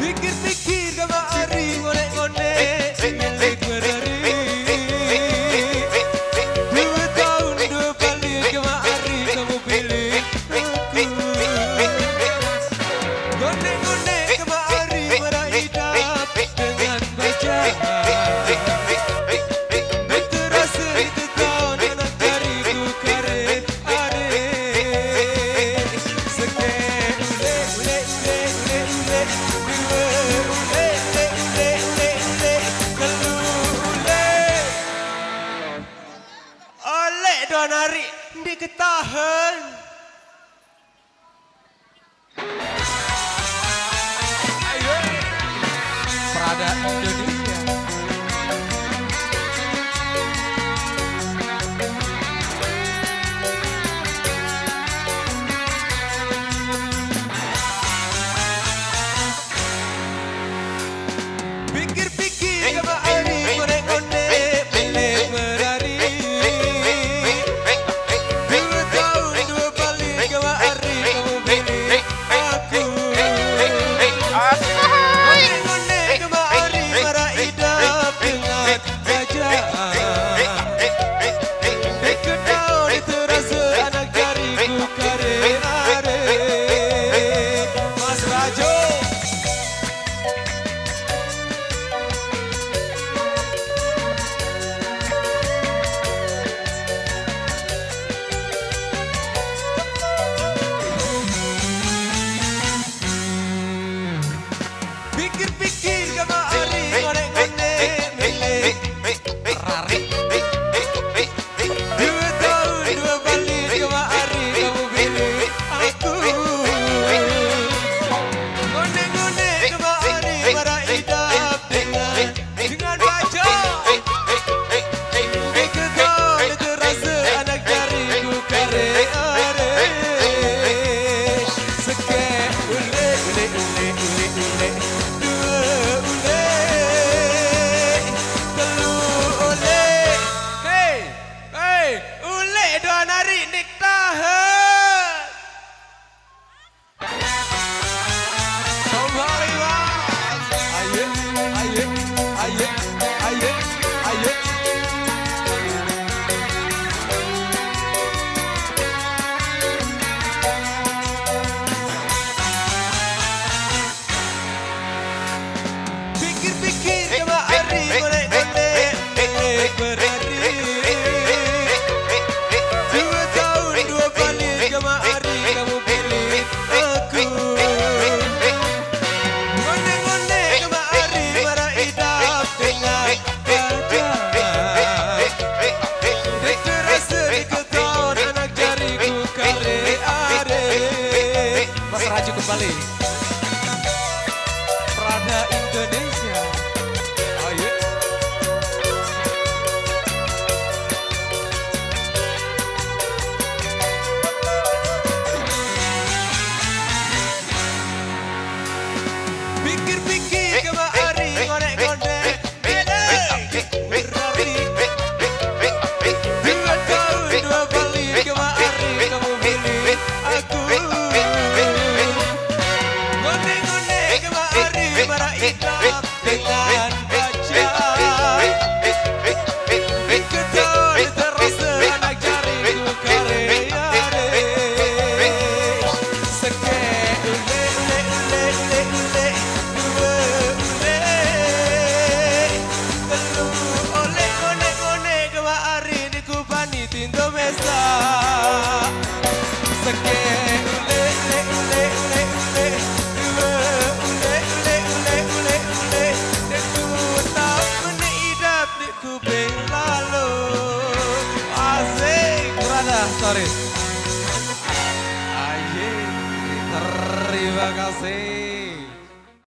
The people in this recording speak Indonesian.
Pikir-pikir kama ari ngone-ngone milik berari. 2 tahun 2 balik kama ari kamu pilih aku. Ngone-ngone kama ari meraidap dengan bajak. Terasa itu tahun anak jariku kare are. Seke ule ule ule ule ule. Oleh dua nari diketahan. Ayo Prada Indonesia. Pikir-pikir kama ari ngone-ngone milik berari. 2 tahun 2 balik kama ari kamu pilih aku. Ngone-ngone kama ari meraidap dengan gajah. Diketahui terasa anak jariku kare are. Mas Rajo. Pikir-pikir kama ari ngone-ngone milik berari. 2 tahun 2 balik kama ari kamu pilih aku. Ngone-ngone kama ari meraidap dengan bajak. Diketahui terasa anak jariku kare are. Seke ule ule ule ule ule. 2 ule. 3 ule. Hei, hei, ule 2 nari nik tahan. Kembali mas. Ayo, ayo, ayo, ayo, ayo. Pikir-pikir kama ari ngone-ngone milik berari. 2 tahun 2 balik kama ari kamu pilih aku. Ngone-ngone kama ari meraidap dengan gajah. Terasa diketahui anak jariku kare are. Mas Raju kembali. Prada Indonesia. Ayo. Pikir-pikir kama ari ngone-ngone milik berari. 2 tahun 2 balik kama ari kamu pilih aku. Ngone-ngone kama ari meraidap dengan bajak. Diketahui terasa anak jariku kare are. Seke ule ule ule ule ule. 2 ule. 3 oleh ngone-ngone kama ari dikubani tindo mesa. Seke ule ule ule ule ule. 2 ule ule ule ule ule. Dan 2 tahun hidup di kuping lalu. Asik Prada, sorry. Aye, terima kasih.